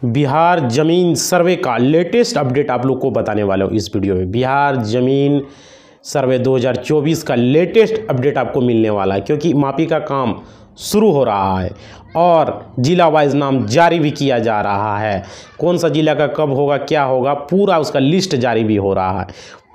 बिहार ज़मीन सर्वे का latest update आप लोग को बताने वाला हूँ इस वीडियो में। बिहार ज़मीन सर्वे 2024 का लेटेस्ट अपडेट आपको मिलने वाला है, क्योंकि मापी का काम शुरू हो रहा है और जिला वाइज नाम जारी भी किया जा रहा है। कौन सा जिला का कब होगा, क्या होगा, पूरा उसका लिस्ट जारी भी हो रहा है।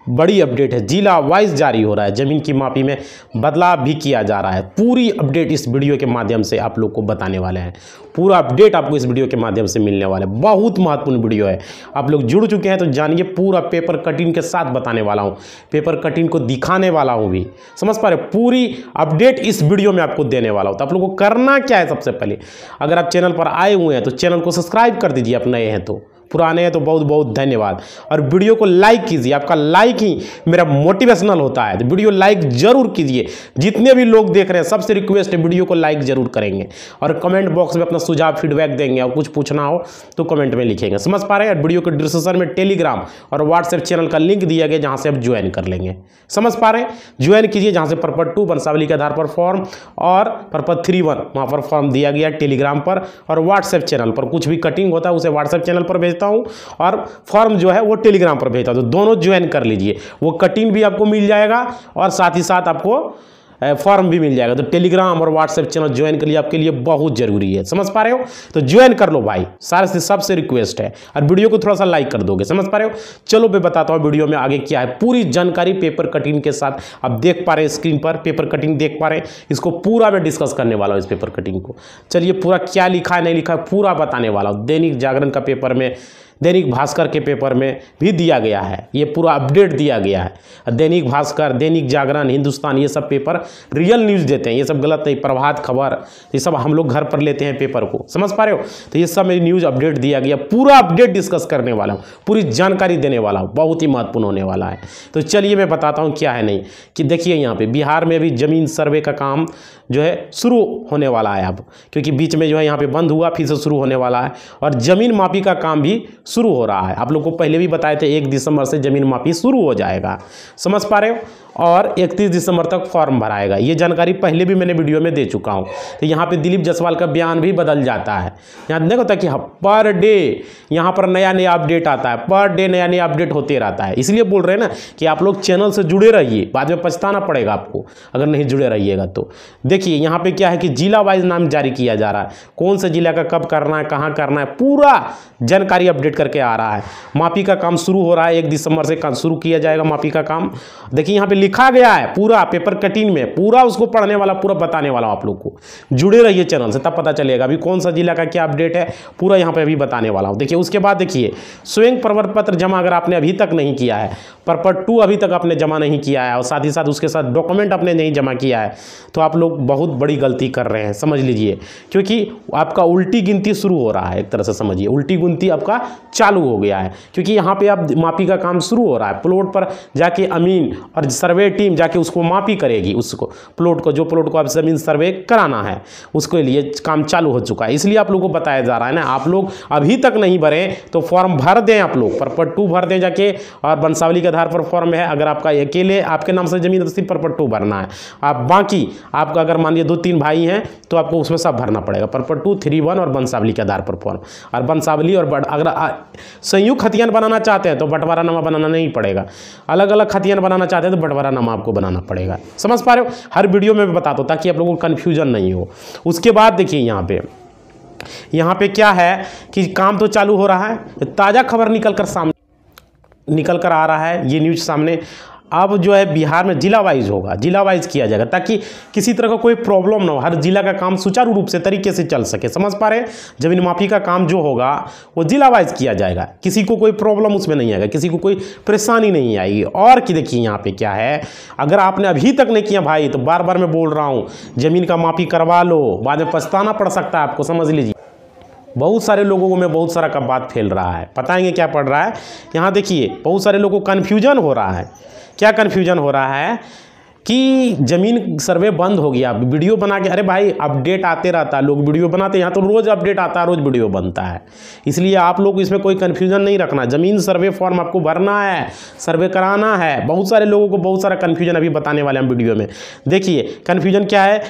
बड़ी अपडेट है, जिला वाइज जारी हो रहा है। ज़मीन की मापी में बदलाव भी किया जा रहा है। पूरी अपडेट इस वीडियो के माध्यम से आप लोग को बताने वाले हैं। पूरा अपडेट आपको इस वीडियो के माध्यम से मिलने वाला है। बहुत महत्वपूर्ण वीडियो है। आप लोग जुड़ चुके हैं तो जानिए, पूरा पेपर कटिंग के साथ बताने वाला हूँ, पेपर कटिंग को दिखाने वाला हूँ भी, समझ पा रहे। पूरी अपडेट इस वीडियो में आपको देने वाला हूँ। तो आप लोगों को करना क्या है, सबसे पहले अगर आप चैनल पर आए हुए हैं तो चैनल को सब्सक्राइब कर दीजिए, आप नए हैं तो, पुराने हैं तो बहुत बहुत धन्यवाद। और वीडियो को लाइक कीजिए, आपका लाइक ही मेरा मोटिवेशनल होता है, तो वीडियो लाइक जरूर कीजिए। जितने भी लोग देख रहे हैं सबसे रिक्वेस्ट है, वीडियो को लाइक जरूर करेंगे और कमेंट बॉक्स में अपना सुझाव फीडबैक देंगे और कुछ पूछना हो तो कमेंट में लिखेंगे, समझ पा रहे हैं। वीडियो के डिस्क्रिप्शन में टेलीग्राम और व्हाट्सएप चैनल का लिंक दिया गया, जहां से आप ज्वाइन कर लेंगे, समझ पा रहे हैं। ज्वाइन कीजिए, जहां से पर्पस 2 वंशावली के आधार पर फॉर्म और पर्पस 3-1 वहां पर फॉर्म दिया गया टेलीग्राम पर और व्हाट्सएप चैनल पर। कुछ भी कटिंग होता है उसे व्हाट्सएप चैनल पर भेजता हूं और फॉर्म जो है वो टेलीग्राम पर भेजता हूं, तो दोनों ज्वाइन कर लीजिए। वो कटिंग भी आपको मिल जाएगा और साथ ही साथ आपको फॉर्म भी मिल जाएगा। तो टेलीग्राम और व्हाट्सएप चैनल ज्वाइन कर लिए, आपके लिए बहुत जरूरी है, समझ पा रहे हो। तो ज्वाइन कर लो भाई, सारे से सबसे रिक्वेस्ट है। और वीडियो को थोड़ा सा लाइक कर दोगे, समझ पा रहे हो। चलो मैं बताता हूँ वीडियो में आगे क्या है, पूरी जानकारी पेपर कटिंग के साथ। आप देख पा रहे हैं स्क्रीन पर पेपर कटिंग देख पा रहे हैं, इसको पूरा मैं डिस्कस करने वाला हूँ इस पेपर कटिंग को। चलिए, पूरा क्या लिखा है नहीं लिखा है पूरा बताने वाला हूँ। दैनिक जागरण का पेपर में, दैनिक भास्कर के पेपर में भी दिया गया है, ये पूरा अपडेट दिया गया है। दैनिक भास्कर, दैनिक जागरण, हिंदुस्तान, ये सब पेपर रियल न्यूज़ देते हैं, ये सब गलत नहीं। प्रभात खबर, ये सब हम लोग घर पर लेते हैं पेपर को, समझ पा रहे हो। तो ये सब मेरी न्यूज़ अपडेट दिया गया, पूरा अपडेट डिस्कस करने वाला हूँ, पूरी जानकारी देने वाला हूँ, बहुत ही महत्वपूर्ण होने वाला है। तो चलिए मैं बताता हूँ क्या है नहीं कि देखिए, यहाँ पे बिहार में भी ज़मीन सर्वे का काम जो है शुरू होने वाला है अब, क्योंकि बीच में जो है यहाँ पे बंद हुआ, फिर से शुरू होने वाला है और ज़मीन मापी का काम भी शुरू हो रहा है। आप लोग को पहले भी बताए थे 1 दिसंबर से ज़मीन मापी शुरू हो जाएगा, समझ पा रहे हो, और 31 दिसंबर तक फॉर्म भराएगा। ये जानकारी पहले भी मैंने वीडियो में दे चुका हूँ। तो यहाँ पे दिलीप जायसवाल का बयान भी बदल जाता है। यहाँ देखो था कि पर डे यहाँ पर नया नया अपडेट आता है, पर डे नया नया अपडेट होते रहता है। इसलिए बोल रहे हैं ना कि आप लोग चैनल से जुड़े रहिए, बाद में पछताना पड़ेगा आपको अगर नहीं जुड़े रहिएगा तो। देखिए यहाँ पे क्या है कि जिला वाइज नाम जारी किया जा रहा है, कौन से जिला का कब करना है, कहाँ करना है, पूरा जानकारी अपडेट करके आ रहा है। मापी का काम शुरू हो रहा है, 1 दिसंबर से शुरू किया जाएगा मापी का काम। देखिए यहाँ पे लिखा गया है पूरा पेपर कटिंग में, पूरा उसको पढ़ने वाला, पूरा बताने वाला हूं आप लोग को। जुड़े रहिए चैनल से, तब पता चलेगा अभी कौन सा जिला का क्या अपडेट है, पूरा यहाँ पे अभी बताने वाला हूँ। देखिए उसके बाद देखिए, स्वयं प्रवर्तन पत्र जमा अगर आपने अभी तक नहीं किया है, पर्पस 2 अभी तक आपने जमा नहीं किया है और साथ ही साथ उसके साथ डॉक्यूमेंट आपने नहीं जमा किया है, तो आप लोग बहुत बड़ी गलती कर रहे हैं, समझ लीजिए। क्योंकि आपका उल्टी गिनती शुरू हो रहा है, एक तरह से समझिए उल्टी गिनती आपका चालू हो गया है, क्योंकि यहाँ पे आप मापी का काम शुरू हो रहा है। प्लॉट पर जाके अमीन और सर्वे टीम जाके उसको मापी करेगी, उसको प्लॉट को, जो प्लॉट को आप जमीन सर्वे कराना है उसके लिए काम चालू हो चुका है। इसलिए आप लोगों को बताया जा रहा है ना, आप लोग अभी तक नहीं भरे तो फॉर्म भर दें, आप लोग पर्पस 2 भर दें जाके, और वंशावली के आधार पर फॉर्म है। अगर आपका अकेले आपके नाम से जमीन तो सिर्फ पर्पस 2 भरना है। आप बाकी आपका अगर मान लीजिए 2-3 भाई हैं तो आपको उसमें सब भरना पड़ेगा, पर्पस 2, 3-1 और वंशावली के आधार पर फॉर्म। और वंशावली और अगर संयुक्त खतियान बनाना चाहते हैं तो बंटवारानामा बनाना नहीं पड़ेगा, अलग अलग खतियान बनाना चाहते हैं तो बंटवारानामा आपको बनाना पड़ेगा, समझ पा रहे हो। हर वीडियो में मैं बताता हूँ ताकि आप लोगों को कन्फ्यूजन नहीं हो। उसके बाद देखिए यहाँ पे क्या है कि काम तो चालू हो रहा है, ताज़ा खबर निकल कर आ रहा है ये न्यूज़ सामने। अब जो है बिहार में जिला वाइज होगा, जिला वाइज किया जाएगा ताकि किसी तरह का कोई प्रॉब्लम ना हो, हर जिला का काम सुचारू रूप से तरीके से चल सके, समझ पा रहे हैं। जमीन मापी का काम जो होगा वो जिला वाइज किया जाएगा, किसी को कोई प्रॉब्लम उसमें नहीं आएगा, किसी को कोई परेशानी नहीं आएगी। और कि देखिए यहाँ पे क्या है, अगर आपने अभी तक नहीं किया भाई तो बार बार मैं बोल रहा हूँ, जमीन का मापी करवा लो, बाद में पछताना पड़ सकता है आपको, समझ लीजिए। बहुत सारे लोगों को मैं बहुत सारा का बात फैल रहा है, बताएंगे क्या पड़ रहा है। यहाँ देखिए बहुत सारे लोगों को कन्फ्यूजन हो रहा है। क्या कन्फ्यूजन हो रहा है कि ज़मीन सर्वे बंद हो गया, वीडियो बना के, अरे भाई अपडेट आते रहता है, लोग वीडियो बनाते हैं, यहाँ तो रोज़ अपडेट आता है, रोज़ वीडियो बनता है। इसलिए आप लोग इसमें कोई कन्फ्यूजन नहीं रखना, ज़मीन सर्वे फॉर्म आपको भरना है, सर्वे कराना है। बहुत सारे लोगों को बहुत सारा कन्फ्यूजन अभी बताने वाले हम वीडियो में। देखिए कन्फ्यूजन क्या है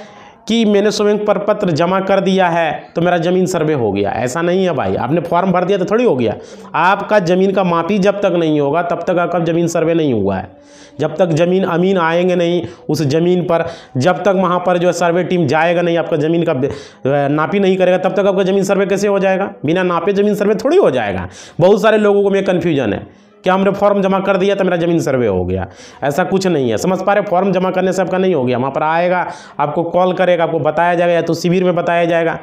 कि मैंने स्वयं प्रपत्र जमा कर दिया है तो मेरा ज़मीन सर्वे हो गया। ऐसा नहीं है भाई, आपने फॉर्म भर दिया तो थोड़ी हो गया। आपका ज़मीन का मापी जब तक नहीं होगा तब तक आपका ज़मीन सर्वे नहीं हुआ है। जब तक ज़मीन अमीन आएंगे नहीं उस ज़मीन पर, जब तक वहाँ पर जो है सर्वे टीम जाएगा नहीं, आपका ज़मीन का नापी नहीं करेगा, तब तक आपका ज़मीन सर्वे कैसे हो जाएगा? बिना नापे ज़मीन सर्वे थोड़ी हो जाएगा। बहुत सारे लोगों को में कन्फ्यूजन है कि हमने फॉर्म जमा कर दिया तो मेरा ज़मीन सर्वे हो गया। ऐसा कुछ नहीं है, समझ पा रहे? फॉर्म जमा करने से आपका नहीं हो गया। वहाँ पर आएगा, आपको कॉल करेगा, आपको बताया जाएगा, या तो शिविर में बताया जाएगा।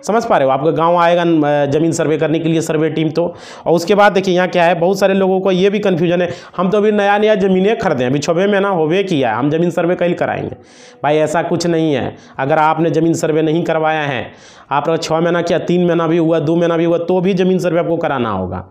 समझ पा रहे हो? आपका गांव आएगा ज़मीन सर्वे करने के लिए सर्वे टीम तो। और उसके बाद देखिए यहाँ क्या है, बहुत सारे लोगों को ये भी कन्फ्यूजन है, हम तो अभी नया नया ज़मीनें खरीदे हैं, अभी 6वें महीना होवे किया है, हम ज़मीन सर्वे कल कराएंगे। भाई ऐसा कुछ नहीं है। अगर आपने ज़मीन सर्वे नहीं करवाया है, आपका 6 महीना क्या 3 महीना भी हुआ, 2 महीना भी हुआ, तो भी ज़मीन सर्वे आपको कराना होगा।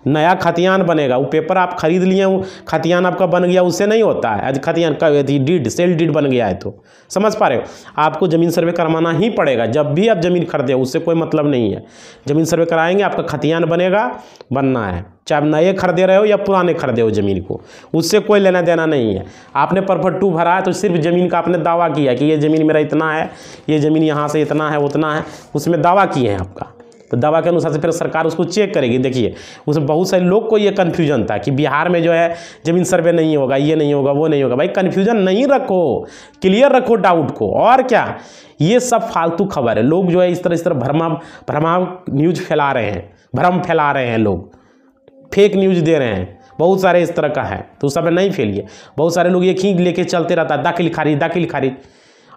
नया खतियान बनेगा, वो पेपर आप खरीद लिए, वो खतियान आपका बन गया, उससे नहीं होता है। आज खतियान का डीड, सेल डीड बन गया है तो समझ पा रहे हो? आपको ज़मीन सर्वे करवाना ही पड़ेगा जब भी आप ज़मीन खरीदे, उससे कोई मतलब नहीं है। ज़मीन सर्वे कराएंगे, आपका खतियान बनेगा, बनना है, चाहे आप नए खरीदे रहे हो या पुराने खरीदे हो ज़मीन को, उससे कोई लेना देना नहीं है। आपने परफट 2 भरा है तो सिर्फ ज़मीन का आपने दावा किया कि ये ज़मीन मेरा इतना है, ये ज़मीन यहाँ से इतना है, उतना है, उसमें दावा किए हैं आपका, तो दावा के अनुसार से फिर सरकार उसको चेक करेगी। देखिए उसमें बहुत सारे लोग को ये कन्फ्यूजन था कि बिहार में जो है ज़मीन सर्वे नहीं होगा, ये नहीं होगा, वो नहीं होगा। भाई कन्फ्यूजन नहीं रखो, क्लियर रखो डाउट को। और क्या, ये सब फालतू खबर है। लोग जो है इस तरह भ्रम न्यूज फैला रहे हैं, भ्रम फैला रहे हैं, लोग फेक न्यूज़ दे रहे हैं, बहुत सारे इस तरह का है, तो सब नहीं फैलिए। बहुत सारे लोग एक ही लेके चलते रहता है, दाखिल खारिज।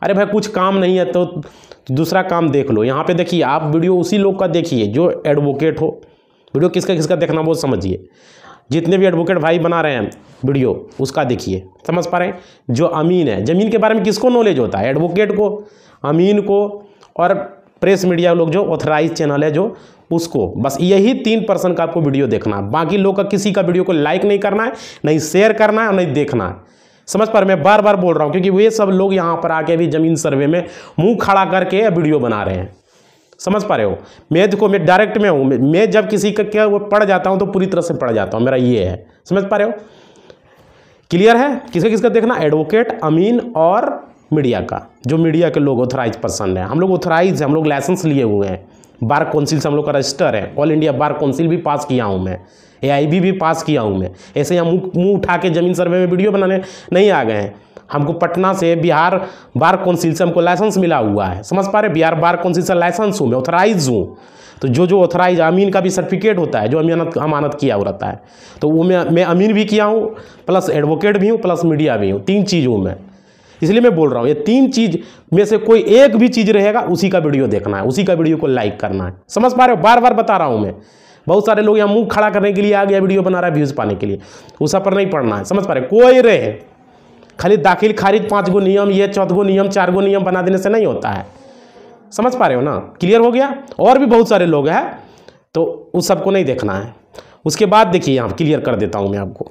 अरे भाई कुछ काम नहीं है तो दूसरा काम देख लो। यहाँ पे देखिए, आप वीडियो उसी लोग का देखिए जो एडवोकेट हो। वीडियो किसका देखना वो समझिए। जितने भी एडवोकेट भाई बना रहे हैं वीडियो, उसका देखिए, समझ पा रहे हैं? जो अमीन है, ज़मीन के बारे में किसको नॉलेज होता है? एडवोकेट को, अमीन को, और प्रेस मीडिया लोग जो ऑथराइज चैनल है जो, उसको। बस यही 3% का आपको वीडियो देखना है। बाकी लोग का किसी का वीडियो को लाइक नहीं करना है, नहीं शेयर करना है और नहीं देखना है। समझ पर मैं बार बार बोल रहा हूँ, क्योंकि वे सब लोग यहाँ पर आके भी ज़मीन सर्वे में मुंह खड़ा करके वीडियो बना रहे हैं। समझ पा रहे हो? मैं डायरेक्ट में हूँ, मैं जब किसी का क्या वो पढ़ जाता हूँ तो पूरी तरह से पढ़ जाता हूँ, मेरा ये है। समझ पा रहे हो? क्लियर है? किसका देखना? एडवोकेट, अमीन और मीडिया का। जो मीडिया के लोग ऑथराइज पर्सन है, हम लोग ऑथराइज है, हम लोग लाइसेंस लिए हुए हैं, बार काउंसिल से हम लोग का रजिस्टर है, ऑल इंडिया बार काउंसिल भी पास किया हूँ मैं, AIB भी पास किया हूँ मैं। ऐसे हम मुंह उठा के ज़मीन सर्वे में वीडियो बनाने नहीं आ गए हैं। हमको पटना से बिहार बार काउंसिल से हमको लाइसेंस मिला हुआ है। समझ पा रहे? बिहार बार काउंसिल से लाइसेंस हूँ मैं, ऑथराइज हूँ। तो जो ऑथराइज, अमीन का भी सर्टिफिकेट होता है, जो अमानत किया हुआ रहता है, तो वो मैं अमीन भी किया हूँ, प्लस एडवोकेट भी हूँ, प्लस मीडिया भी हूँ। 3 चीज़ हूँ मैं। इसलिए मैं बोल रहा हूँ, ये 3 चीज़ में से कोई एक भी चीज़ रहेगा, उसी का वीडियो देखना है, उसी का वीडियो को लाइक करना है। समझ पा रहे हो? बार बार बता रहा हूँ मैं। बहुत सारे लोग यहाँ मुंह खड़ा करने के लिए आ गया, वीडियो बना रहा है व्यूज़ पाने के लिए, उस पर नहीं पढ़ना है। समझ पा रहे? कोई रहे, खाली दाखिल खारिज 5 गो नियम, ये 4 गो नियम, 4 गो नियम बना देने से नहीं होता है। समझ पा रहे हो ना? क्लियर हो गया? और भी बहुत सारे लोग हैं, तो उस सबको नहीं देखना है। उसके बाद देखिए, यहाँ क्लियर कर देता हूँ मैं आपको।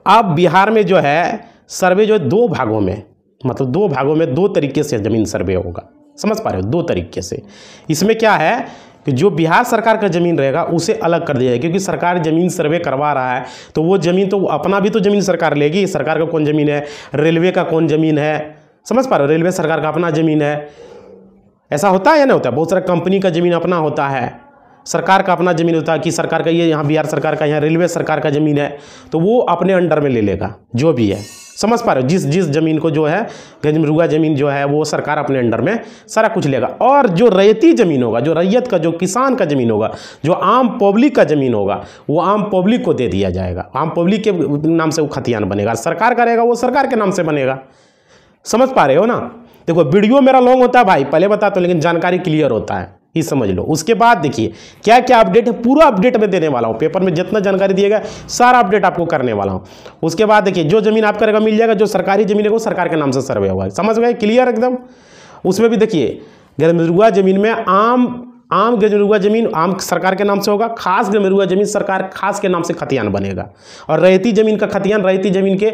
अब बिहार में जो है सर्वे जो है 2 भागों में, मतलब 2 भागों में 2 तरीके से ज़मीन सर्वे होगा। समझ पा रहे हो? 2 तरीके से। इसमें क्या है कि जो बिहार सरकार का ज़मीन रहेगा उसे अलग कर दिया जाए, क्योंकि सरकार ज़मीन सर्वे करवा रहा है, तो वो ज़मीन तो अपना भी तो ज़मीन सरकार लेगी। सरकार का कौन ज़मीन है, रेलवे का कौन ज़मीन है, समझ पा रहे हो? रेलवे सरकार का अपना ज़मीन है। ऐसा होता है या नहीं होता? बहुत सारा कंपनी का ज़मीन अपना होता है, सरकार का अपना ज़मीन होता है कि सरकार का, ये यहाँ बिहार सरकार का, यहाँ रेलवे सरकार का ज़मीन है, तो वो अपने अंडर में ले लेगा जो भी है। समझ पा रहे हो? जिस ज़मीन को जो है गजमरुआ ज़मीन जो है वो सरकार अपने अंडर में सारा कुछ लेगा। और जो रैयती ज़मीन होगा, जो रैयत का, जो किसान का ज़मीन होगा, जो आम पब्लिक का ज़मीन होगा, वो आम पब्लिक को दे दिया जाएगा। आम पब्लिक के नाम से वो खतियान बनेगा। सरकार का रहेगा वो सरकार के नाम से बनेगा। समझ पा रहे हो ना? देखो वीडियो मेरा लॉन्ग होता है भाई, पहले बताता हूँ, लेकिन जानकारी क्लियर होता है, ये समझ लो। उसके बाद देखिए क्या क्या अपडेट है, पूरा अपडेट में देने वाला हूँ। पेपर में जितना जानकारी दिएगा सारा अपडेट आपको करने वाला हूँ। उसके बाद देखिए जो ज़मीन आपका रहेगा मिल जाएगा, जो सरकारी ज़मीन है वो सरकार के नाम से सर्वे होगा। समझ गए? क्लियर एकदम। उसमें भी देखिए गजमरुआ ज़मीन में आम गजमरुआ ज़मीन आम सरकार के नाम से होगा, खास गजमरुआ ज़मीन सरकार खास के नाम से खतियान बनेगा, और रैयती ज़मीन का खतियान रैयती ज़मीन के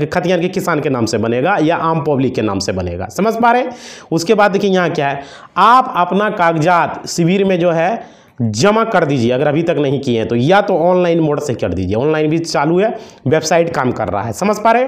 खतियान के किसान के नाम से बनेगा या आम पब्लिक के नाम से बनेगा। समझ पा रहे? उसके बाद देखिए यहाँ क्या है, आप अपना कागजात शिविर में जो है जमा कर दीजिए, अगर अभी तक नहीं किए हैं तो, या तो ऑनलाइन मोड से कर दीजिए। ऑनलाइन भी चालू है, वेबसाइट काम कर रहा है। समझ पा रहे?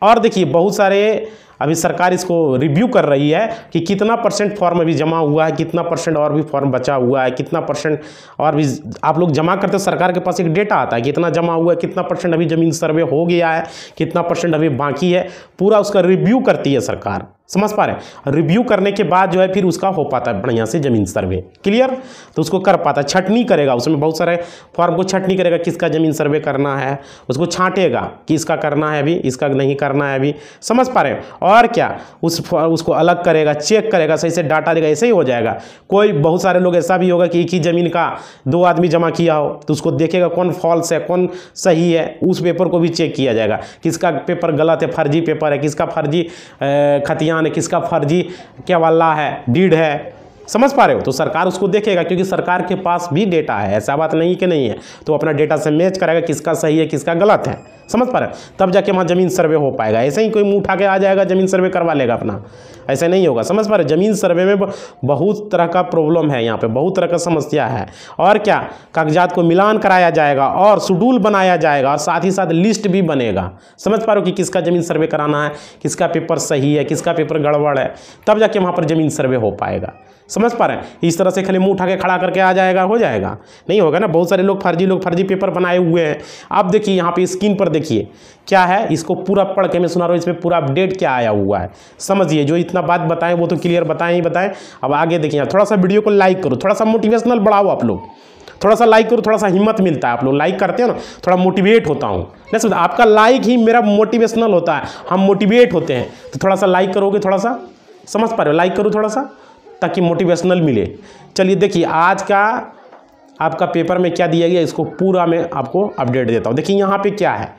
और देखिए बहुत सारे अभी सरकार इसको रिव्यू कर रही है कि कितना % फॉर्म अभी जमा हुआ है, कितना % और भी फॉर्म बचा हुआ है, कितना % और भी आप लोग जमा करते हो। सरकार के पास एक डेटा आता है कितना जमा हुआ है, कितना % अभी ज़मीन सर्वे हो गया है, कितना % अभी बाकी है, पूरा उसका रिव्यू करती है सरकार। समझ पा रहे हैं? रिव्यू करने के बाद जो है फिर उसका हो पाता है बढ़िया से ज़मीन सर्वे। क्लियर? तो उसको कर पाता है, छटनी करेगा, उसमें बहुत सारे फॉर्म को छटनी करेगा, किसका ज़मीन सर्वे करना है उसको छांटेगा कि इसका करना है अभी, इसका नहीं करना है अभी। समझ पा रहे हैं? और क्या उसको अलग करेगा, चेक करेगा, सही से डाटा देगा, ऐसे ही हो जाएगा। कोई बहुत सारे लोग ऐसा भी होगा कि एक ही ज़मीन का 2 आदमी जमा किया हो तो उसको देखेगा कौन फॉल्स है कौन सही है, उस पेपर को भी चेक किया जाएगा, किसका पेपर गलत है, फर्जी पेपर है, किसका फर्जी खतियान है, किसका फर्जी क्या वाला है, डीड है। समझ पा रहे हो? तो सरकार उसको देखेगा क्योंकि सरकार के पास भी डेटा है, ऐसा बात नहीं कि नहीं है, तो अपना डेटा से मैच करेगा किसका सही है किसका गलत है। समझ पा रहे हो? तब जाके वहाँ ज़मीन सर्वे हो पाएगा। ऐसे ही कोई मुँह उठा के आ जाएगा ज़मीन सर्वे करवा लेगा अपना, ऐसे नहीं होगा। समझ पा रहे हो? ज़मीन सर्वे में बहुत तरह का प्रॉब्लम है, यहाँ पे बहुत तरह का समस्या है। और क्या, कागजात को मिलान कराया जाएगा और शेड्यूल बनाया जाएगा और साथ ही साथ लिस्ट भी बनेगा। समझ पा रहे हो कि किसका ज़मीन सर्वे कराना है, किसका पेपर सही है, किसका पेपर गड़बड़ है, तब जाके वहाँ पर ज़मीन सर्वे हो पाएगा। समझ पा रहे हैं? इस तरह से खाली मुंह उठा के खड़ा करके आ जाएगा, हो जाएगा? नहीं होगा ना। बहुत सारे लोग फर्जी पेपर बनाए हुए हैं। आप देखिए यहाँ पे स्क्रीन पर देखिए क्या है, इसको पूरा पढ़ के मैं सुना रहा हूँ, इसमें पूरा अपडेट क्या आया हुआ है समझिए। जो इतना बात बताएं वो तो क्लियर बताएं ही बताएं। अब आगे देखिए, थोड़ा सा वीडियो को लाइक करो, थोड़ा सा मोटिवेशनल बढ़ाओ आप लोग, थोड़ा सा लाइक करो, थोड़ा सा हिम्मत मिलता है। आप लोग लाइक करते हो ना, थोड़ा मोटिवेट होता हूँ नहीं समझ, आपका लाइक ही मेरा मोटिवेशनल होता है, हम मोटिवेट होते हैं। तो थोड़ा सा लाइक करोगे, थोड़ा सा समझ पा रहे हो, लाइक करो थोड़ा सा ताकि मोटिवेशनल मिले। चलिए देखिए आज का आपका पेपर में क्या दिया गया, इसको पूरा मैं आपको अपडेट देता हूँ। देखिए यहाँ पे क्या है,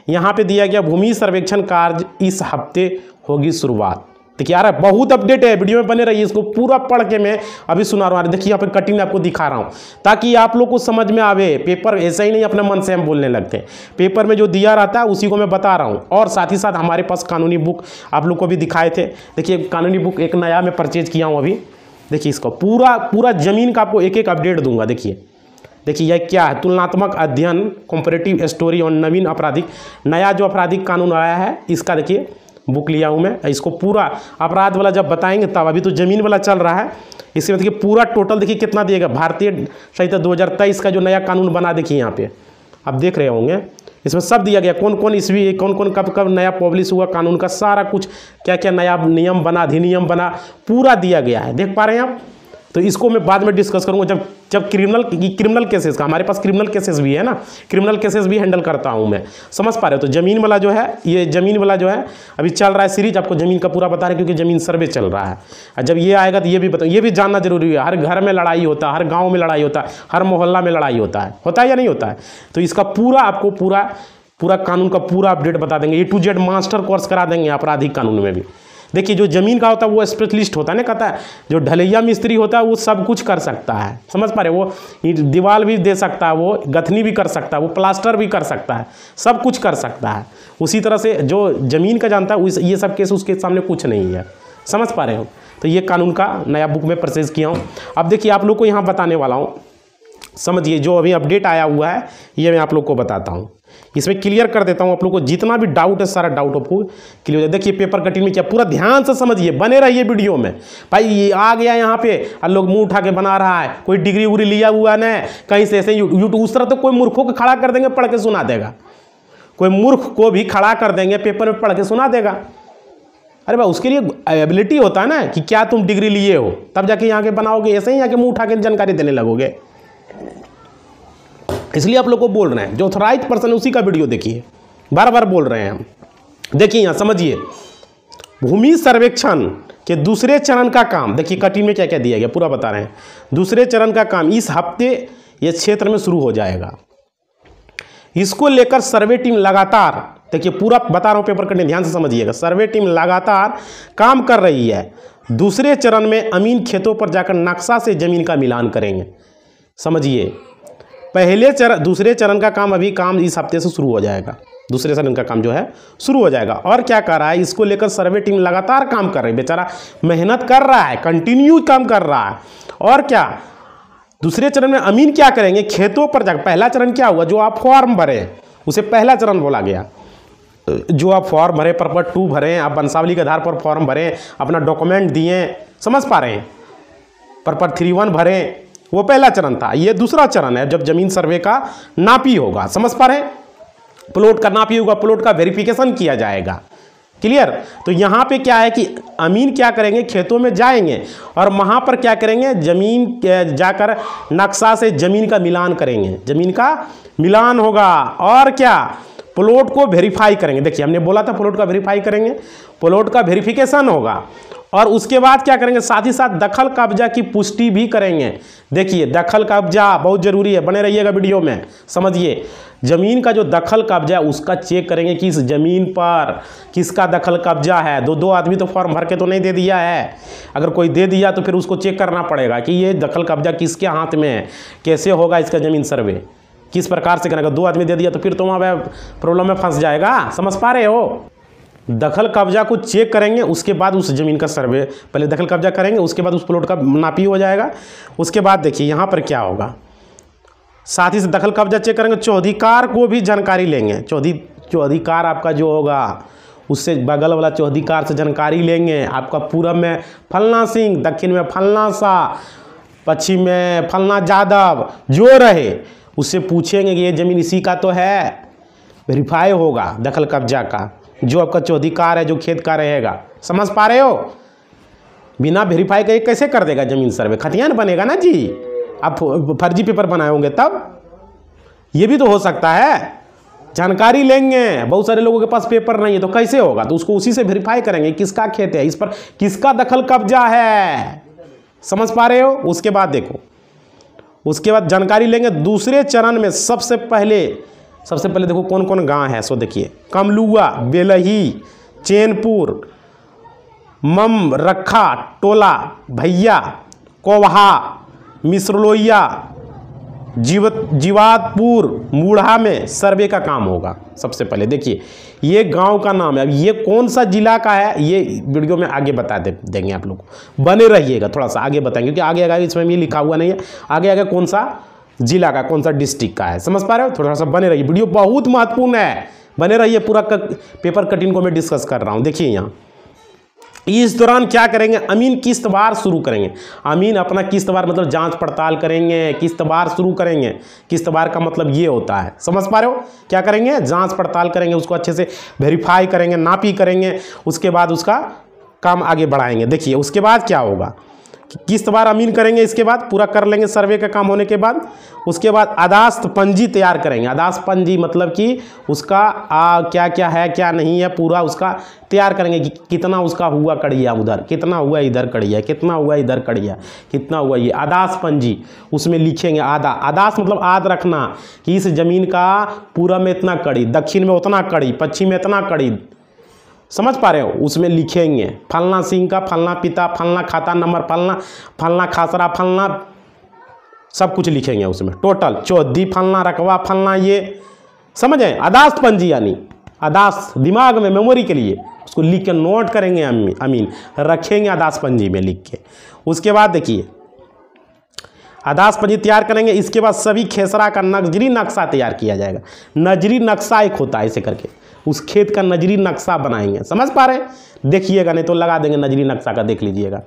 यहाँ पे दिया गया भूमि सर्वेक्षण कार्य इस हफ्ते होगी शुरुआत। देखिए यार बहुत अपडेट है, वीडियो में बने रहिए, इसको पूरा पढ़ के मैं अभी सुना रहा हूँ। देखिए यहाँ पे कटिंग आपको दिखा रहा हूँ ताकि आप लोग को समझ में आवे। पेपर ऐसा ही नहीं अपने मन से हम बोलने लगते हैं, पेपर में जो दिया रहता है उसी को मैं बता रहा हूँ। और साथ ही साथ हमारे पास कानूनी बुक आप लोग को भी दिखाए थे। देखिए कानूनी बुक एक नया मैं परचेज किया हूँ अभी। देखिए इसको पूरा ज़मीन का आपको एक एक अपडेट दूंगा। देखिए यह क्या है, तुलनात्मक अध्ययन कंपैरेटिव स्टोरी और नवीन आपराधिक, नया जो आपराधिक कानून आया है इसका देखिए बुक लिया हूँ मैं। इसको पूरा अपराध वाला जब बताएंगे तब, अभी तो ज़मीन वाला चल रहा है। इसमें देखिए पूरा टोटल देखिए कितना दिएगा, भारतीय संहिता 2023 का जो नया कानून बना, देखिए यहाँ पे आप देख रहे होंगे, इसमें सब दिया गया कौन कौन ईस्वी, कौन कौन कब नया पब्लिश हुआ कानून का, सारा कुछ क्या क्या नया नियम बना, अधिनियम बना, पूरा दिया गया है। देख पा रहे हैं आप? तो इसको मैं बाद में डिस्कस करूंगा जब क्रिमिनल केसेस का, हमारे पास क्रिमिनल केसेस भी है ना, क्रिमिनल केसेस भी हैंडल करता हूं मैं। समझ पा रहे हो? तो ज़मीन वाला जो है, ये ज़मीन वाला जो है अभी चल रहा है सीरीज, आपको ज़मीन का पूरा बता रहे हैं क्योंकि ज़मीन सर्वे चल रहा है। और जब ये आएगा तो ये भी बताओ, ये भी जानना जरूरी है। हर घर में लड़ाई होता है, हर गाँव में लड़ाई होता है, हर मोहल्ला में लड़ाई होता है या नहीं होता है? तो इसका पूरा आपको पूरा कानून का पूरा अपडेट बता देंगे, A to Z master course करा देंगे आपराधिक कानून में भी। देखिए जो ज़मीन का होता है वो स्पेशलिस्ट होता है ना, कहता है जो ढलैया मिस्त्री होता है वो सब कुछ कर सकता है। समझ पा रहे हो? वो दीवार भी दे सकता है, वो गथनी भी कर सकता है, वो प्लास्टर भी कर सकता है, सब कुछ कर सकता है। उसी तरह से जो ज़मीन का जानता है ये सब केस उसके सामने कुछ नहीं है। समझ पा रहे हो? तो ये कानून का नया बुक में परचेज किया हूँ। अब देखिए आप लोग को यहाँ बताने वाला हूँ, समझिए जो अभी अपडेट आया हुआ है ये मैं आप लोग को बताता हूँ। इसमें क्लियर कर देता हूं आप लोग को, जितना भी डाउट है सारा डाउट आपको क्लियर। देखिए पेपर कटिंग में क्या, पूरा ध्यान से समझिए, बने रहिए वीडियो में। भाई ये आ गया यहाँ पे और लोग मुंह उठा के बना रहा है, कोई डिग्री उग्री लिया हुआ ना कहीं से ऐसे यूट्यूब, उस तरह तो कोई मूर्खों को खड़ा कर देंगे पढ़ के सुना देगा, कोई मूर्ख को भी खड़ा कर देंगे पेपर में पढ़ के सुना देगा। अरे भाई उसके लिए एबिलिटी होता है ना कि क्या तुम डिग्री लिए हो, तब जाके यहाँ के बनाओगे, ऐसे ही यहाँ के मुंह उठा के जानकारी देने लगोगे। इसलिए आप लोग को बोल रहे हैं, जो ऑथराइज्ड पर्सन है उसी का वीडियो देखिए, बार बार बोल रहे हैं हम। देखिए यहाँ समझिए, भूमि सर्वेक्षण के दूसरे चरण का काम, देखिए कटिंग में क्या क्या दिया गया पूरा बता रहे हैं। दूसरे चरण का काम इस हफ्ते ये क्षेत्र में शुरू हो जाएगा। इसको लेकर सर्वे टीम लगातार, देखिए पूरा बता रहा हूँ पेपर कटिंग ध्यान से समझिएगा, सर्वे टीम लगातार काम कर रही है। दूसरे चरण में अमीन खेतों पर जाकर नक्शा से जमीन का मिलान करेंगे। समझिए दूसरे चरण का काम इस हफ्ते से शुरू हो जाएगा। दूसरे चरण का काम जो है शुरू हो जाएगा। और क्या कर रहा है, इसको लेकर सर्वे टीम लगातार काम कर रही है, बेचारा मेहनत कर रहा है, कंटिन्यू काम कर रहा है। और क्या दूसरे चरण में अमीन क्या करेंगे, खेतों पर जाकर, पहला चरण क्या हुआ, जो आप फॉर्म भरे उसे पहला चरण बोला गया। जो आप फॉर्म भरे, पर्पस 2 भरें, आप वंशावली के आधार पर फॉर्म भरें, अपना डॉक्यूमेंट दिए, समझ पा रहे हैं, पर्पस 3.1 भरें, वो पहला चरण था। ये दूसरा चरण है जब जमीन सर्वे का नापी होगा, समझ पा रहे हैं, प्लॉट का नापी होगा, प्लॉट का वेरिफिकेशन किया जाएगा। क्लियर। तो यहाँ पे क्या है कि अमीन क्या करेंगे, खेतों में जाएंगे और वहाँ पर क्या करेंगे, जमीन जाकर नक्शा से जमीन का मिलान करेंगे, जमीन का मिलान होगा और क्या, प्लॉट को वेरीफाई करेंगे। देखिए हमने बोला था प्लॉट का वेरीफाई करेंगे, प्लॉट का वेरिफिकेशन होगा और उसके बाद क्या करेंगे, साथ ही साथ दखल कब्जा की पुष्टि भी करेंगे। देखिए दखल कब्जा बहुत जरूरी है, बने रहिएगा वीडियो में, समझिए। जमीन का जो दखल कब्जा है उसका चेक करेंगे कि इस जमीन पर किसका दखल कब्जा है। दो आदमी तो फॉर्म भर के तो नहीं दे दिया है, अगर कोई दे दिया तो फिर उसको चेक करना पड़ेगा कि ये दखल कब्जा किसके हाथ में है, कैसे होगा इसका जमीन सर्वे, किस प्रकार से करेगा। 2 आदमी दे दिया तो फिर तो वहाँ प्रॉब्लम में फंस जाएगा, समझ पा रहे हो। दखल कब्जा को चेक करेंगे, उसके बाद उस ज़मीन का सर्वे, पहले दखल कब्जा करेंगे, उसके बाद उस प्लॉट का नापी हो जाएगा। उसके बाद देखिए यहाँ पर क्या होगा, साथ ही से दखल कब्जा चेक करेंगे, चौधीकार को भी जानकारी लेंगे। चौधीकार आपका जो होगा उससे बगल वाला चौधीकार से जानकारी लेंगे। आपका पूरब में फलना सिंह, दक्षिण में फलना शाह, पश्चिम में फलना यादव, जो रहे उससे पूछेंगे कि ये ज़मीन इसी का तो है, वेरीफाई होगा दखल कब्जा का, जो आपका चौधीकार है, जो खेत का रहेगा, समझ पा रहे हो। बिना वेरीफाई के कैसे कर देगा जमीन सर्वे, खतियान बनेगा ना जी, आप फर्जी पेपर बनाए होंगे तब, ये भी तो हो सकता है। जानकारी लेंगे, बहुत सारे लोगों के पास पेपर नहीं है तो कैसे होगा, तो उसको उसी से वेरीफाई करेंगे किसका खेत है, इस पर किसका दखल कब्जा है, समझ पा रहे हो। उसके बाद देखो, उसके बाद जानकारी लेंगे। दूसरे चरण में सबसे पहले देखो कौन कौन गांव है, सो देखिए कमलुआ, बेलही, चैनपुर, मम रखा, टोला, भैया, कोवहा, मिश्रलोइया, जीवातपुर, मूढ़ा में सर्वे का काम होगा। सबसे पहले देखिए ये गांव का नाम है, अब ये कौन सा जिला का है ये वीडियो में आगे बता देंगे आप लोग को, बने रहिएगा, थोड़ा सा आगे बताएंगे क्योंकि आगे इसमें ये लिखा हुआ नहीं है, आगे कौन सा जिला का, कौन सा डिस्ट्रिक्ट का है, समझ पा रहे हो। थोड़ा सा बने रहिए, वीडियो बहुत महत्वपूर्ण है, बने रहिए, पूरा पेपर कटिंग को मैं डिस्कस कर रहा हूँ। देखिए यहाँ इस दौरान क्या करेंगे, अमीन किस्तवार शुरू करेंगे। अमीन अपना किस्तवार मतलब जांच पड़ताल करेंगे, किस्तवार शुरू करेंगे। किस्तवार का मतलब ये होता है, समझ पा रहे हो, क्या करेंगे, जांच पड़ताल करेंगे, उसको अच्छे से वेरीफाई करेंगे, नापी करेंगे, उसके बाद उसका काम आगे बढ़ाएंगे। देखिए उसके बाद क्या होगा, किस्तवार अमीन करेंगे, इसके बाद पूरा कर लेंगे सर्वे का काम होने के बाद, उसके बाद आदास्त पंजी तैयार करेंगे। आदास्त पंजी मतलब कि उसका क्या क्या है क्या नहीं है पूरा उसका तैयार करेंगे कि कितना उसका हुआ कड़िया उधर, कितना हुआ इधर कड़िया, कितना हुआ इधर कड़िया, कितना हुआ ये आदास पंजी, उसमें लिखेंगे आदा। आदास मतलब आद रखना कि इस जमीन का पूरब में इतना कड़ी, दक्षिण में उतना कड़ी, पश्चिम में इतना कड़ी, समझ पा रहे हो। उसमें लिखेंगे फलना सिंह का फलना पिता, फलना खाता नंबर, फलना खासरा, फलना सब कुछ लिखेंगे उसमें, टोटल चौधी फलना रकबा फलना, ये समझ आए। आदास पंजी यानी आदास दिमाग में मेमोरी के लिए उसको लिख के नोट करेंगे, अमीन रखेंगे आदास पंजी में लिख के। उसके बाद देखिए आदास पंजी तैयार करेंगे, इसके बाद सभी खेसरा का नजरी नक्शा तैयार किया जाएगा। नजरी नक्शा एक होता है, ऐसे करके उस खेत का नजरी नक्शा बनाएंगे, समझ पा रहे हैं, देखिएगा नहीं तो लगा देंगे नजरी नक्शा का, देख लीजिएगा,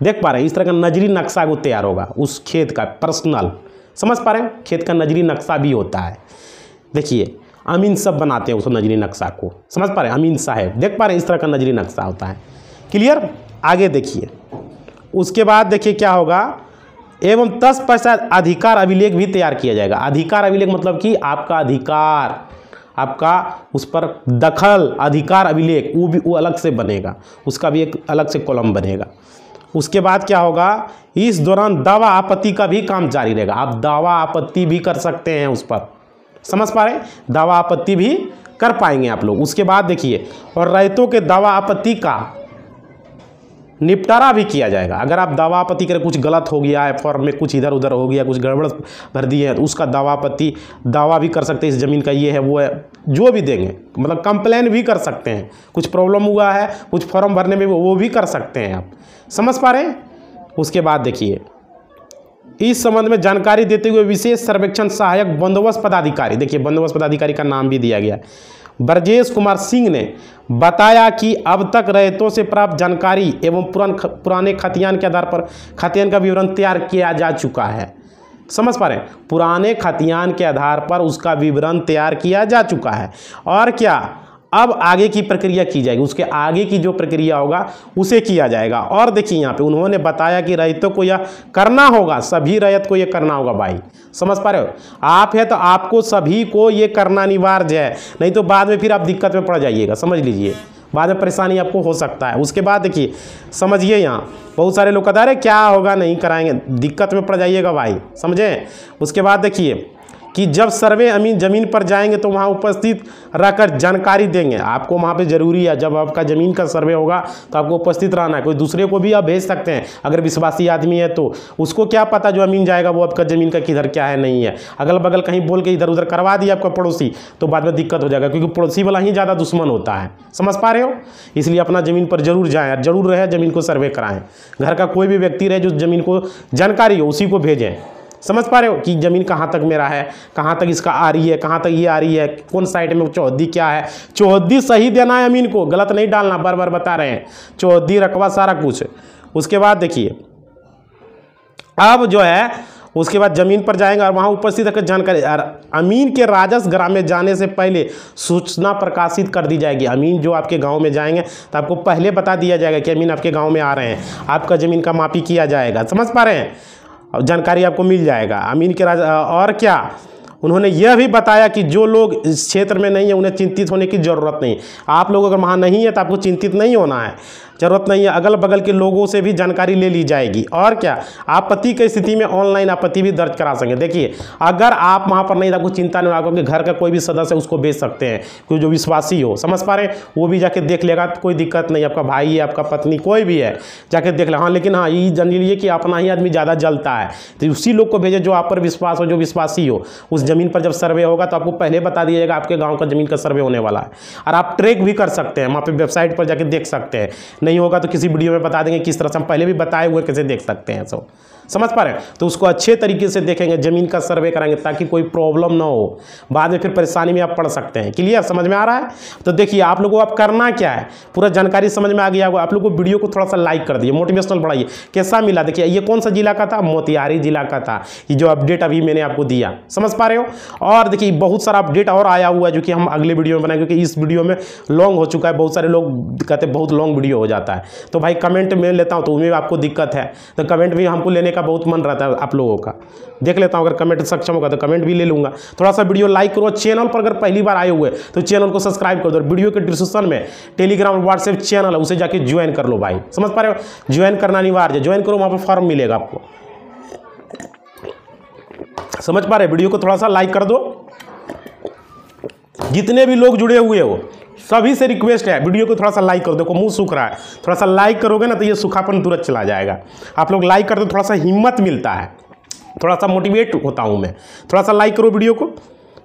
देख पा रहे हैं, इस तरह का नजरी नक्शा वो तैयार होगा उस खेत का पर्सनल, समझ पा रहे हैं। खेत का नजरी नक्शा भी होता है, देखिए अमीन सब बनाते हैं उस नजरी नक्शा को, समझ पा रहे हैं, अमीन साहब, देख पा रहे हैं, इस तरह का नजरी नक्शा होता है। क्लियर। आगे देखिए उसके बाद देखिए क्या होगा, एवं तत्पश्चात अधिकार अभिलेख भी तैयार किया जाएगा। अधिकार अभिलेख मतलब कि आपका अधिकार, आपका उस पर दखल अधिकार अभिलेख, वो अलग से बनेगा, उसका भी एक अलग से कॉलम बनेगा। उसके बाद क्या होगा, इस दौरान दावा आपत्ति का भी काम जारी रहेगा। आप दावा आपत्ति भी कर सकते हैं उस पर, समझ पा रहे हैं, दावा आपत्ति भी कर पाएंगे आप लोग। उसके बाद देखिए और रैयतों के दावा आपत्ति का निपटारा भी किया जाएगा। अगर आप दावा आपत्ति करें, कुछ गलत हो गया है फॉर्म में, कुछ इधर उधर हो गया, कुछ गड़बड़ भर दी है, तो उसका दावा आपत्ति दावा भी कर सकते हैं, इस ज़मीन का ये है वो है, जो भी देंगे, मतलब कंप्लेन भी कर सकते हैं, कुछ प्रॉब्लम हुआ है कुछ फॉर्म भरने में वो भी कर सकते हैं आप, समझ पा रहे हैं। उसके बाद देखिए इस संबंध में जानकारी देते हुए विशेष सर्वेक्षण सहायक बंदोबस्त पदाधिकारी, देखिए बंदोबस्त पदाधिकारी का नाम भी दिया गया है, ब्रजेश कुमार सिंह ने बताया कि अब तक रैयतों से प्राप्त जानकारी एवं पुराने खतियान के आधार पर खतियान का विवरण तैयार किया जा चुका है। समझ पा रहे हैं, पुराने खतियान के आधार पर उसका विवरण तैयार किया जा चुका है। और क्या, अब आगे की प्रक्रिया की जाएगी, उसके आगे की जो प्रक्रिया होगा उसे किया जाएगा। और देखिए यहाँ पे उन्होंने बताया कि रैयतों को यह करना होगा, सभी रैयत को यह करना होगा भाई। समझ पा रहे हो, आप है तो आपको सभी को ये करना अनिवार्य है, नहीं तो बाद में फिर आप दिक्कत में पड़ जाइएगा। समझ लीजिए, बाद में परेशानी आपको हो सकता है। उसके बाद देखिए समझिए, यहाँ बहुत सारे लोग कहते हैं अरे क्या होगा नहीं कराएंगे, दिक्कत में पड़ जाइएगा भाई, समझें। उसके बाद देखिए कि जब सर्वे अमीन ज़मीन पर जाएंगे तो वहाँ उपस्थित रहकर जानकारी देंगे। आपको वहाँ पे ज़रूरी है, जब आपका ज़मीन का सर्वे होगा तो आपको उपस्थित रहना है। कोई दूसरे को भी आप भेज सकते हैं, अगर विश्वासी आदमी है तो उसको क्या पता जो अमीन जाएगा वो आपका ज़मीन का किधर क्या है नहीं है। अगल बगल कहीं बोल के इधर उधर करवा दिया आपका पड़ोसी तो बाद में दिक्कत हो जाएगा, क्योंकि पड़ोसी वाला ही ज़्यादा दुश्मन होता है। समझ पा रहे हो, इसलिए अपना ज़मीन पर जरूर जाएँ, जरूर रहे ज़मीन को सर्वे कराएँ। घर का कोई भी व्यक्ति रहे जो ज़मीन को जानकारी हो उसी को भेजें। समझ पा रहे हो कि ज़मीन कहाँ तक मेरा है, कहाँ तक इसका आ रही है, कहाँ तक ये आ रही है, कौन साइड में चौहद्दी क्या है। चौहद्दी सही देना है अमीन को, गलत नहीं डालना, बार बार बता रहे हैं, चौहद्दी रकबा सारा कुछ। उसके बाद देखिए अब जो है उसके बाद ज़मीन पर जाएंगे और वहाँ उपस्थित रहकर जानकारी, अमीन के राजस्व ग्राम में जाने से पहले सूचना प्रकाशित कर दी जाएगी। अमीन जो आपके गांव में जाएंगे तो आपको पहले बता दिया जाएगा कि अमीन आपके गांव में आ रहे हैं, आपका ज़मीन का मापी किया जाएगा। समझ पा रहे हैं, जानकारी आपको मिल जाएगा अमीन के और क्या, उन्होंने यह भी बताया कि जो लोग इस क्षेत्र में नहीं है उन्हें चिंतित होने की ज़रूरत नहीं। आप लोग अगर वहाँ नहीं है तो आपको चिंतित नहीं होना है, ज़रूरत नहीं है। अगल बगल के लोगों से भी जानकारी ले ली जाएगी। और क्या, आपत्ति की स्थिति में ऑनलाइन आपत्ति भी दर्ज करा सकेंगे। देखिए अगर आप वहाँ पर नहीं, आपको चिंता नहीं होगा, घर का कोई भी सदस्य उसको भेज सकते हैं, कोई जो विश्वासी हो, समझ पा रहे हैं, वो भी जाके देख लेगा, तो कोई दिक्कत नहीं। आपका भाई है, आपका पत्नी, कोई भी है, जाके देख ले। हाँ लेकिन हाँ ये जान लीजिए कि अपना ही आदमी ज़्यादा जलता है, तो उसी लोग को भेजे जो आप पर विश्वास हो, जो विश्वासी हो। उस ज़मीन पर जब सर्वे होगा तो आपको पहले बता दिया जाएगा आपके गाँव का ज़मीन का सर्वे होने वाला है। और आप ट्रैक भी कर सकते हैं, वहाँ पर वेबसाइट पर जाके देख सकते हैं। नहीं होगा तो किसी वीडियो में बता देंगे किस तरह से, हम पहले भी बताए हुए कैसे देख सकते हैं। सब समझ पा रहे हैं, तो उसको अच्छे तरीके से देखेंगे, ज़मीन का सर्वे कराएंगे ताकि कोई प्रॉब्लम ना हो, बाद में फिर परेशानी में आप पड़ सकते हैं। क्लियर, समझ में आ रहा है। तो देखिए आप लोगों को आप करना क्या है, पूरा जानकारी समझ में आ गया होगा। आप लोगों को वीडियो को थोड़ा सा लाइक कर दिए, मोटिवेशनल बढ़ाइए। कैसा मिला देखिए, ये कौन सा जिला का था, मोतिहारी जिला का था, ये जो अपडेट अभी मैंने आपको दिया। समझ पा रहे हो। और देखिए बहुत सारा अपडेट और आया हुआ है जो कि हम अगले वीडियो में बनाएंगे, क्योंकि इस वीडियो में लॉन्ग हो चुका है। बहुत सारे लोग कहते हैं बहुत लॉन्ग वीडियो हो जाता है, तो भाई कमेंट में लेता हूँ तो उनमें आपको दिक्कत है, तो कमेंट भी हमको लेने का बहुत मन रहता है आप लोगों का। देख लेता हूं, अगर कमेंट सक्षम होगा तो कमेंट भी ले लूंगा। थोड़ा सा वीडियो लाइक करो, चैनल पर अगर पहली बार आए हुए तो चैनल को सब्सक्राइब कर दो। वीडियो के डिस्क्रिप्शन में टेलीग्राम व्हाट्सएप चैनल है, उसे जाके ज्वाइन कर लो भाई। समझ पा रहे हो, ज्वाइन करना अनिवार्य है, ज्वाइन करो, वहां पर फॉर्म मिलेगा आपको। समझ पा रहे, वीडियो को थोड़ा सा लाइक कर दो। जितने भी लोग जुड़े हुए हो सभी से रिक्वेस्ट है, वीडियो को थोड़ा सा लाइक करो। देखो मुंह सूख रहा है, थोड़ा सा लाइक करोगे ना तो ये सूखापन तुरंत चला जाएगा। आप लोग लाइक कर दो, थोड़ा सा हिम्मत मिलता है, थोड़ा सा मोटिवेट होता हूं मैं। थोड़ा सा लाइक करो वीडियो को,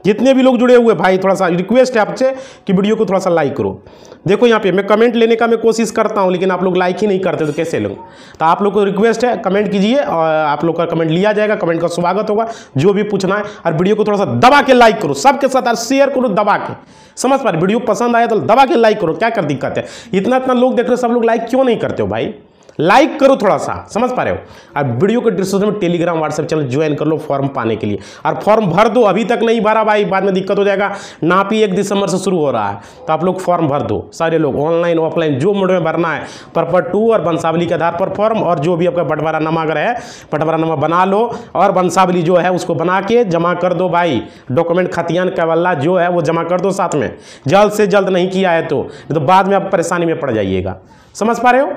जितने भी लोग जुड़े हुए भाई, थोड़ा सा रिक्वेस्ट है आपसे कि वीडियो को थोड़ा सा लाइक करो। देखो यहाँ पे मैं कमेंट लेने का मैं कोशिश करता हूँ, लेकिन आप लोग लाइक ही नहीं करते तो कैसे लूँ। तो आप लोग को रिक्वेस्ट है, कमेंट कीजिए और आप लोग का कमेंट लिया जाएगा, कमेंट का स्वागत होगा, जो भी पूछना है। और वीडियो को थोड़ा सा दबा के लाइक करो, सबके साथ और शेयर करो दबा के। समझ पा रहे, वीडियो पसंद आया तो दबा के लाइक करो, क्या कर दिक्कत है। इतना लोग देख रहे हो, सब लोग लाइक क्यों नहीं करते हो भाई, लाइक करो थोड़ा सा। समझ पा रहे हो। और वीडियो के डिस्क्रिप्शन में टेलीग्राम व्हाट्सएप चैनल ज्वाइन कर लो फॉर्म पाने के लिए, और फॉर्म भर दो। अभी तक नहीं भरा भाई, बाद में दिक्कत हो जाएगा। नापी 1 दिसंबर से शुरू हो रहा है, तो आप लोग फॉर्म भर दो सारे लोग, ऑनलाइन ऑफलाइन जो मोड में भरना है। पर्पट 2 और वंशावली के आधार पर फॉर्म, और जो भी आपका बंटवारा नामा अगर है बंटवारा नामा बना लो, और वंशावली जो है उसको बना के जमा कर दो भाई। डॉक्यूमेंट खतियान कवल्ला जो है वो जमा कर दो साथ में, जल्द से जल्द नहीं किया है तो बाद में आप परेशानी में पड़ जाइएगा। समझ पा रहे हो,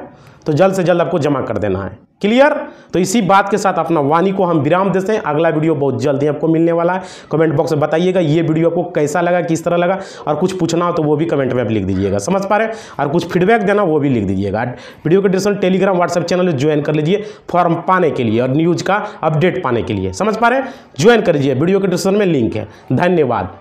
तो जल्द से जल्द आपको जमा कर देना है। क्लियर। तो इसी बात के साथ अपना वाणी को हम विराम देते हैं। अगला वीडियो बहुत जल्दी आपको मिलने वाला है। कमेंट बॉक्स में बताइएगा ये वीडियो आपको कैसा लगा, किस तरह लगा, और कुछ पूछना हो तो वो भी कमेंट में आप लिख दीजिएगा। समझ पा रहे हैं, और कुछ फीडबैक देना वो भी लिख दीजिएगा। वीडियो के डिस्क्रिप्शन टेलीग्राम व्हाट्सएप चैनल में ज्वाइन कर लीजिए फॉर्म पाने के लिए और न्यूज़ का अपडेट पाने के लिए। समझ पा रहे हैं, ज्वाइन कर लीजिए, वीडियो के डिस्क्रिप्शन में लिंक है। धन्यवाद।